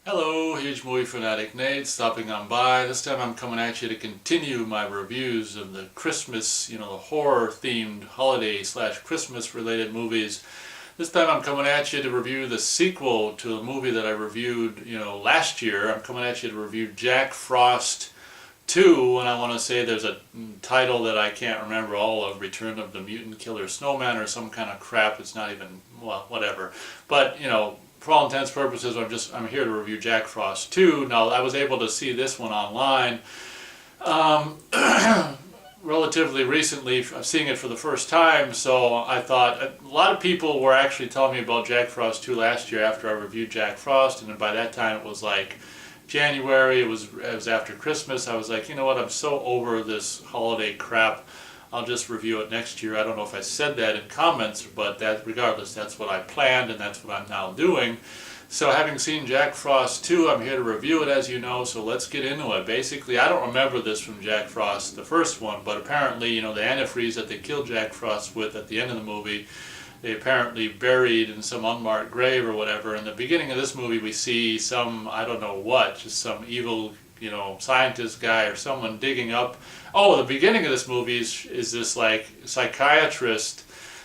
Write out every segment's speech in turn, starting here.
Hello, huge movie fanatic Nate, stopping on by. This time I'm coming at you to continue my reviews of the Christmas, the horror-themed holiday slash Christmas-related movies. This time I'm coming at you to review the sequel to a movie that I reviewed, last year. I'm coming at you to review Jack Frost 2, and I want to say there's a title that I can't remember all of, Return of the Mutant Killer Snowman or some kind of crap. It's not even, well, whatever. But, for all intents and purposes, I'm here to review Jack Frost 2. Now, I was able to see this one online relatively recently. I'm seeing it for the first time, so I thought a lot of people were actually telling me about Jack Frost 2 last year after I reviewed Jack Frost, and by that time it was like January. It was after Christmas. I was like, you know what? I'm so over this holiday crap. I'll just review it next year. I don't know if I said that in comments, but regardless, that's what I planned, and that's what I'm now doing. So having seen Jack Frost 2, I'm here to review it, as you know, so let's get into it. Basically, I don't remember this from Jack Frost, the first one, but apparently, the antifreeze that they killed Jack Frost with at the end of the movie, they apparently buried in some unmarked grave or whatever. In the beginning of this movie, we see some, I don't know what, just some evil, scientist guy or someone digging up. Oh, the beginning of this movie is this like psychiatrist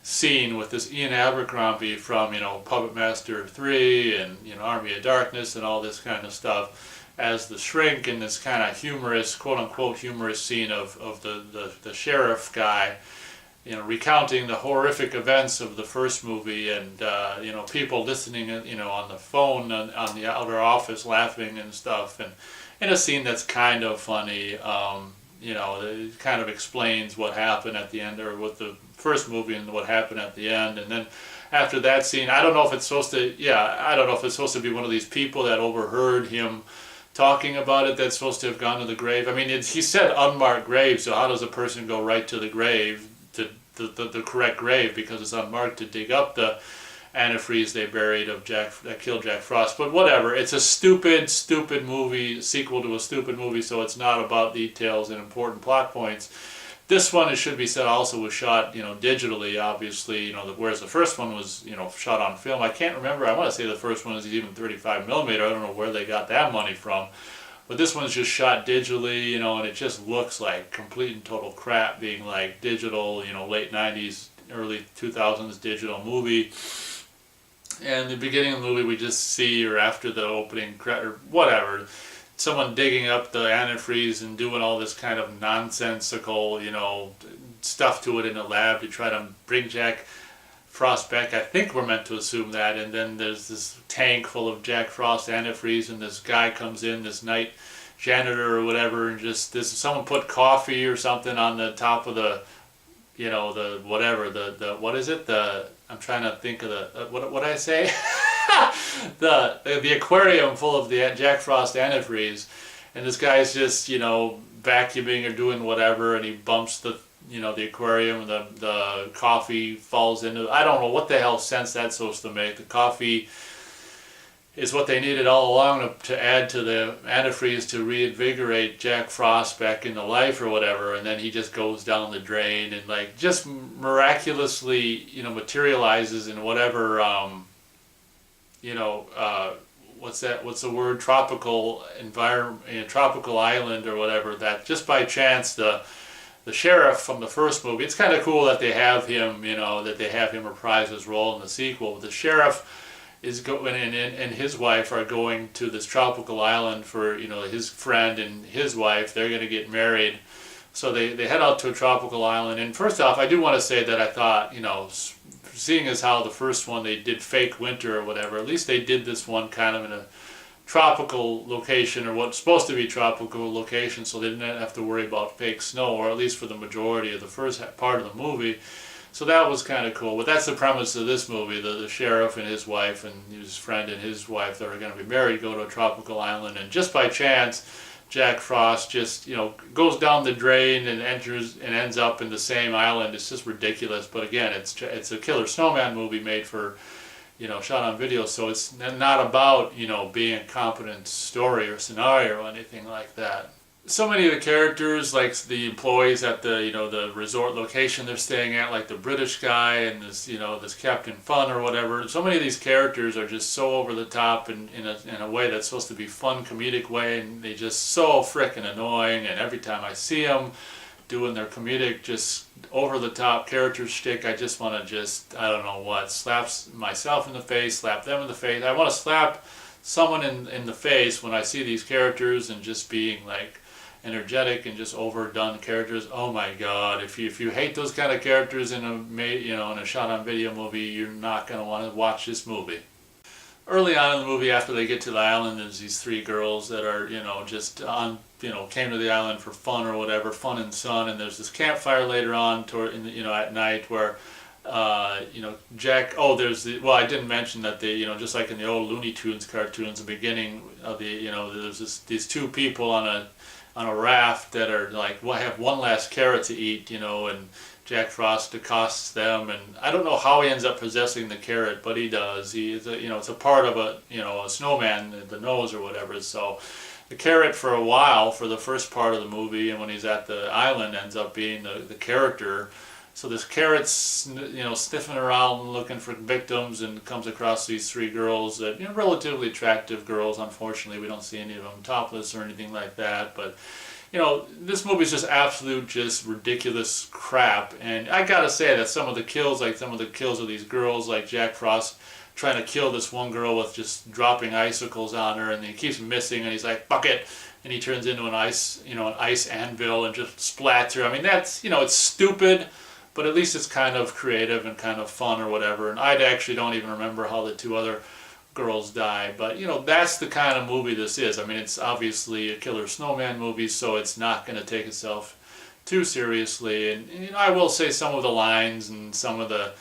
scene with this Ian Abercrombie from, Puppet Master 3 and, Army of Darkness and all this kind of stuff as the shrink in this kind of humorous, quote-unquote humorous scene of the sheriff guy, recounting the horrific events of the first movie, and people listening, on the phone on the outer office laughing and stuff, and in a scene that's kind of funny. It kind of explains what happened at the end, or what the first movie and what happened at the end, and then after that scene, I don't know if it's supposed to be one of these people that overheard him talking about it that's supposed to have gone to the grave. I mean, he said unmarked grave, so how does a person go right to the grave, to the correct grave, because it's unmarked, to dig up the antifreeze they buried that killed Jack Frost? But whatever, it's a stupid movie, sequel to a stupid movie, so it's not about details and important plot points. This one, it should be said, also was shot, digitally, obviously, whereas the first one was, shot on film. I can't remember, I want to say the first one is even 35 millimeter, I don't know where they got that money from. But this one's just shot digitally, and it just looks like complete and total crap, being like digital, late 90s, early 2000s digital movie. And the beginning of the movie, we just see, or after the opening, or whatever, someone digging up the antifreeze and doing all this kind of nonsensical, stuff to it in a lab to try to bring Jack Frost back. I think we're meant to assume that. And then there's this tank full of Jack Frost antifreeze, and this guy comes in, this night janitor or whatever, and someone put coffee or something on the top of the, what is it? I'm trying to think of what did I say? the aquarium full of the Jack Frost antifreeze, and this guy's just, vacuuming or doing whatever, and he bumps the aquarium, and the coffee falls into it. I don't know what the hell sense that's supposed to make. The coffee is what they needed all along to add to the antifreeze to reinvigorate Jack Frost back into life or whatever, and then he just goes down the drain and just miraculously materializes in whatever what's the word, tropical environment, tropical island or whatever, that just by chance the sheriff from the first movie, it's kind of cool that they have him, reprise his role in the sequel. The sheriff is going, and his wife are going to this tropical island for, his friend and his wife. They're going to get married. So they head out to a tropical island. And first off, I do want to say that I thought, seeing as how the first one they did fake winter or whatever, at least they did this one kind of in a tropical location, or what's supposed to be tropical location, so they didn't have to worry about fake snow, or at least for the majority of the first part of the movie. So that was kind of cool. But that's the premise of this movie. The sheriff and his wife and his friend and his wife that are going to be married go to a tropical island, and just by chance Jack Frost just, goes down the drain and ends up in the same island. It's just ridiculous. But again, it's a Killer Snowman movie made for, shot on video, so it's not about, being a competent story or scenario or anything like that. so many of the characters, like the employees at the the resort location they're staying at, like the British guy and this this Captain Fun or whatever. So many of these characters are just so over the top and in a way that's supposed to be fun, comedic way, and they just so frickin' annoying. And every time I see them doing their comedic, just over the top character shtick, I just want to just I don't know what slap myself in the face, slap them in the face. I want to slap someone in the face when I see these characters and just being like energetic and just overdone characters. Oh my God! If you hate those kind of characters in a shot on video movie, you're not gonna want to watch this movie. Early on in the movie, after they get to the island, there's these three girls that are just on came to the island for fun or whatever, fun and sun. And there's this campfire later on toward in the, at night where Jack. Oh, there's the. Well, I didn't mention that they, just like in the old Looney Tunes cartoons, the beginning of the, there's these two people on a raft that are like, well, I have one last carrot to eat, and Jack Frost accosts them, and I don't know how he ends up possessing the carrot, but he does. He is, it's a part of a snowman, the nose or whatever. So the carrot for a while, for the first part of the movie, and when he's at the island, ends up being the character. So this carrot's, sniffing around looking for victims and comes across these three girls that, relatively attractive girls. Unfortunately, we don't see any of them topless or anything like that. But, this movie's just absolute, just ridiculous crap. And I gotta say that some of the kills of these girls, like Jack Frost trying to kill this one girl with just dropping icicles on her, and he keeps missing, and he's like, "Fuck it." And he turns into an ice anvil and just splats her. I mean, that's, it's stupid, but at least it's kind of creative and kind of fun or whatever. And I actually don't even remember how the two other girls die. But, that's the kind of movie this is. I mean, it's obviously a killer snowman movie, so it's not going to take itself too seriously. And I will say some of the lines and some of the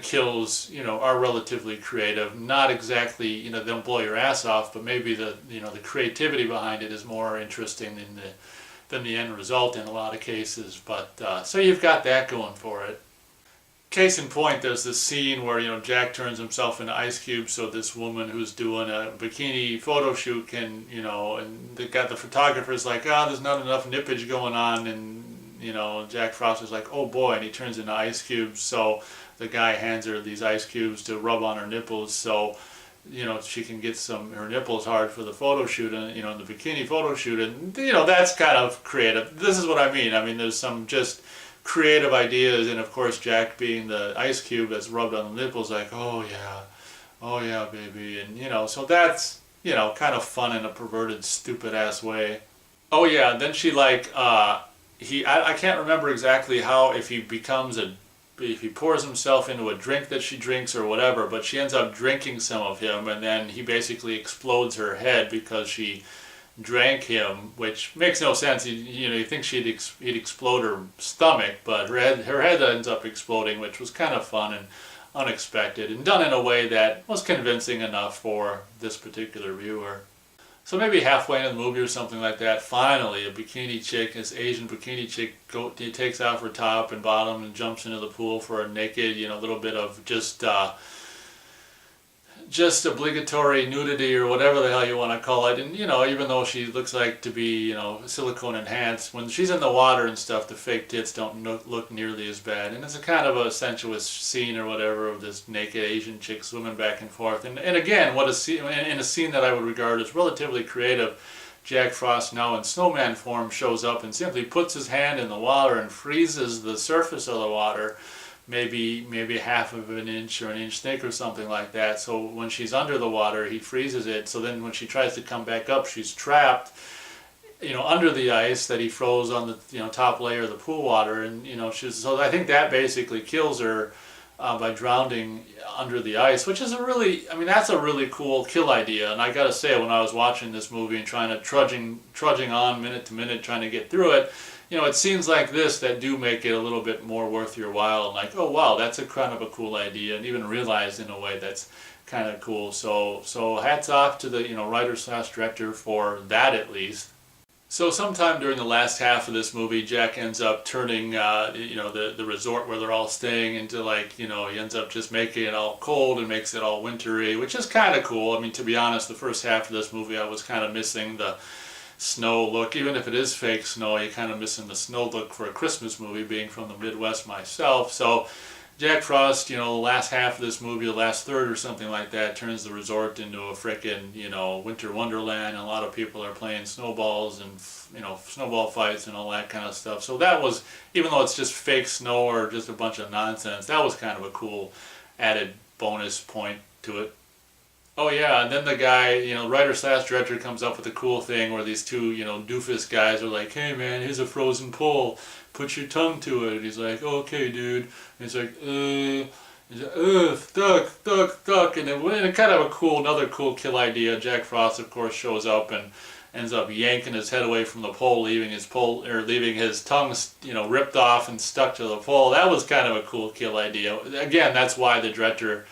kills, are relatively creative. Not exactly, they don't blow your ass off, but maybe the creativity behind it is more interesting than the end result in a lot of cases. But so you've got that going for it. Case in point, there's this scene where Jack turns himself into ice cubes, so this woman who's doing a bikini photo shoot can and the photographer's like, there's not enough nippage going on, and Jack Frost is like, oh boy, and he turns into ice cubes. So the guy hands her these ice cubes to rub on her nipples, so she can get her nipples hard for the photo shoot, and the bikini photo shoot, and that's kind of creative. This is what I mean. I mean, there's some just creative ideas, and of course Jack being the ice cube that's rubbed on the nipples, like, oh yeah, baby, and so that's kind of fun in a perverted, stupid ass way. Oh yeah, then she like I can't remember exactly how if he pours himself into a drink that she drinks or whatever, but she ends up drinking some of him, and then he basically explodes her head because she drank him, which makes no sense. You think he'd explode her stomach, but her head ends up exploding, which was kind of fun and unexpected, and done in a way that was convincing enough for this particular viewer. So maybe halfway into the movie or something like that, finally this Asian bikini chick takes off her top and bottom and jumps into the pool for a naked, little bit of just obligatory nudity or whatever the hell you want to call it. And even though she looks like to be silicone enhanced, when she's in the water and stuff, the fake tits don't look nearly as bad. And it's a kind of a sensuous scene or whatever of this naked Asian chick swimming back and forth. And again, in a scene that I would regard as relatively creative, Jack Frost, now in snowman form, shows up and simply puts his hand in the water and freezes the surface of the water, maybe half of an inch or an inch thick or something like that. So when she's under the water, he freezes it. So then when she tries to come back up, she's trapped, under the ice that he froze on the top layer of the pool water, and so I think that basically kills her by drowning under the ice, which is that's a really cool kill idea. And I gotta say, when I was watching this movie and trudging on minute to minute trying to get through it, it scenes like this that do make it a little bit more worth your while, and like, oh wow, that's a kind of a cool idea, and even realized in a way that's kind of cool. So hats off to the writer/director for that, at least. So sometime during the last half of this movie, Jack ends up turning, the resort where they're all staying into like, he ends up just making it all cold and makes it all wintry, which is kind of cool. I mean, to be honest, the first half of this movie, I was kind of missing the snow look. Even if it is fake snow, you're kind of missing the snow look for a Christmas movie, being from the Midwest myself. So Jack Frost, the last half of this movie, the last third or something like that, turns the resort into a frickin', winter wonderland. And a lot of people are playing snowballs and, snowball fights and all that kind of stuff. So that was, even though it's just fake snow or just a bunch of nonsense, that was kind of a cool added bonus point to it. Oh yeah, and then the guy, writer/director comes up with a cool thing where these two, doofus guys are like, hey man, here's a frozen pole, put your tongue to it. And he's like, okay dude. And he's like, he's like, stuck. And then kind of another cool kill idea. Jack Frost of course shows up and ends up yanking his head away from the pole, leaving his tongue, ripped off and stuck to the pole. That was kind of a cool kill idea. Again, that's why the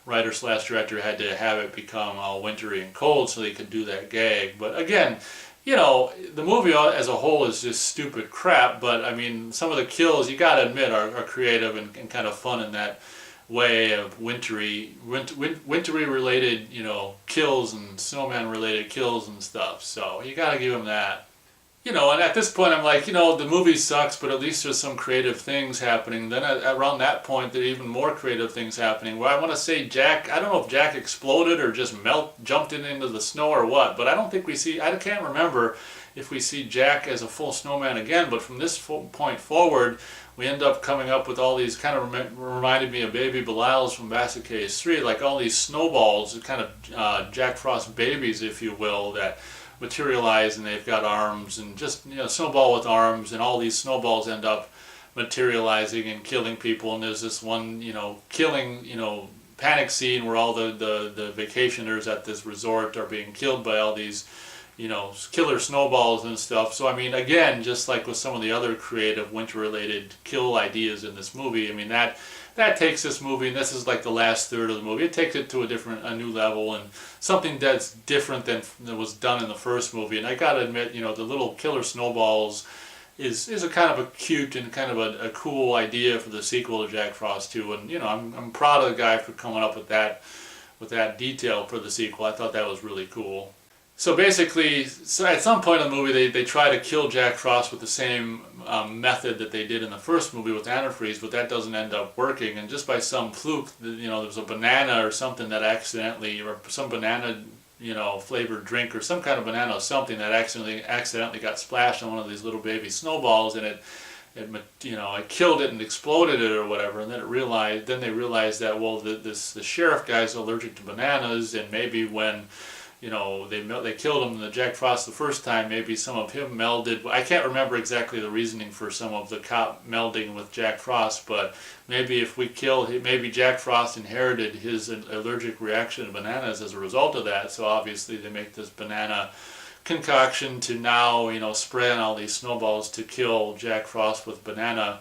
writer/director had to have it become all wintry and cold so they could do that gag. But again, the movie as a whole is just stupid crap, but I mean, some of the kills, you gotta admit, are creative and kind of fun in that way of wintry related, kills and snowman related kills and stuff. So you gotta give him that. And at this point I'm like, the movie sucks, but at least there's some creative things happening. Then around that point, there are even more creative things happening. Where I want to say Jack, I don't know if Jack exploded or just jumped into the snow or what, but I don't think I can't remember if we see Jack as a full snowman again. But from this point forward, we end up coming up with all these, kind of reminded me of Baby Belial's from Basket Case 3, like all these snowballs, kind of Jack Frost babies, if you will, that materialize, and they've got arms, and just snowball with arms, and all these snowballs end up materializing and killing people. And there's this one killing panic scene where all the vacationers at this resort are being killed by all these killer snowballs and stuff. So I mean, again, just like with some of the other creative winter related kill ideas in this movie, I mean that takes this movie, and this is like the last third of the movie, it takes it to a new level, and something that's different than was done in the first movie. And I gotta admit, the little killer snowballs is a kind of a cute and kind of a cool idea for the sequel to Jack Frost 2. And I'm proud of the guy for coming up with that detail for the sequel. I thought that was really cool. So basically, at some point in the movie, they try to kill Jack Frost with the same method that they did in the first movie with antifreeze, but that doesn't end up working. And just by some fluke, there was a banana or something that accidentally, or some banana, flavored drink or some kind of banana or something that accidentally got splashed on one of these little baby snowballs, and it killed it and exploded it or whatever. And then they realized that, well, the sheriff guy's allergic to bananas, and maybe when they killed him in the Jack Frost the first time, maybe some of him melded. I can't remember exactly the reasoning for some of the cop melding with Jack Frost, but maybe if we kill him, maybe Jack Frost inherited his allergic reaction to bananas as a result of that. So obviously they make this banana concoction to now, spray on all these snowballs to kill Jack Frost with banana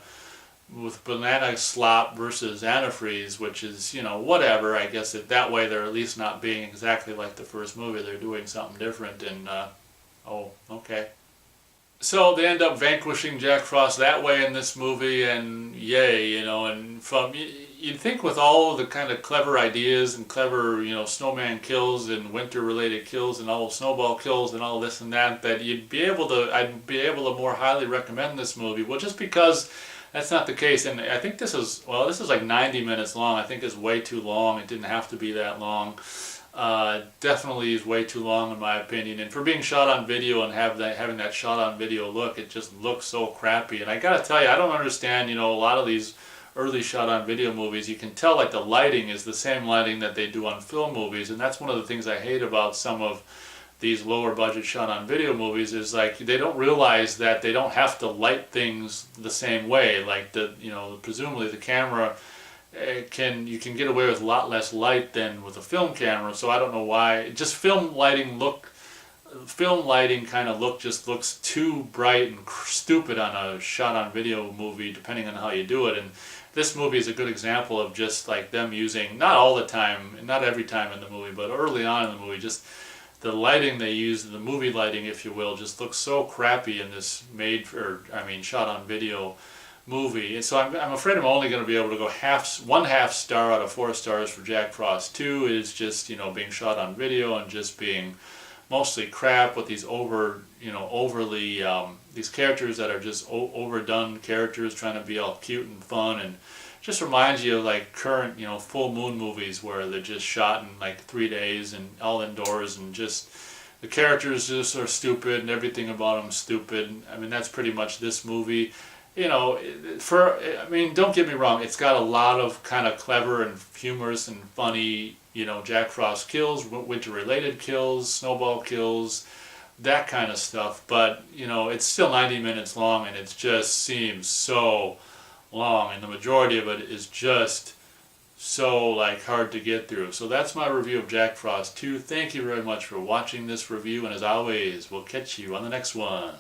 slop versus antifreeze, which is, whatever. I guess that way they're at least not being exactly like the first movie. They're doing something different, and oh, okay. So they end up vanquishing Jack Frost that way in this movie, and yay, and you'd think with all of the kind of clever ideas and clever, snowman kills and winter related kills and all snowball kills and all this and that I'd be able to more highly recommend this movie. Well, just because that's not the case. And I think this is like 90 minutes long. I think it's way too long. It didn't have to be that long. Definitely is way too long in my opinion. And for being shot on video and having that shot on video look, it just looks so crappy. And I gotta tell you, I don't understand, a lot of these early shot on video movies, you can tell like the lighting is the same lighting that they do on film movies. And that's one of the things I hate about some of these lower budget shot on video movies, is like they don't realize that they don't have to light things the same way. Like presumably the camera you can get away with a lot less light than with a film camera. So I don't know why. Just film lighting kind of looks too bright and stupid on a shot on video movie, depending on how you do it. And this movie is a good example of just like them using, not all the time, not every time in the movie, but early on in the movie, just the lighting they used, the movie lighting, if you will, just looks so crappy in this shot on video movie. And so I'm afraid I'm only going to be able to go 1/2 star out of 4 stars for Jack Frost 2. Is just, being shot on video and just being mostly crap with these overly, these characters that are just overdone characters trying to be all cute and fun, and just reminds you of like current, full moon movies where they're just shot in like 3 days and all indoors, and just the characters just are stupid and everything about them stupid. I mean, that's pretty much this movie. Don't get me wrong, it's got a lot of kind of clever and humorous and funny, Jack Frost kills, winter-related kills, snowball kills, that kind of stuff. But, it's still 90 minutes long, and it just seems so long, and the majority of it is just so hard to get through. So that's my review of Jack Frost 2. Thank you very much for watching this review, and as always, we'll catch you on the next one.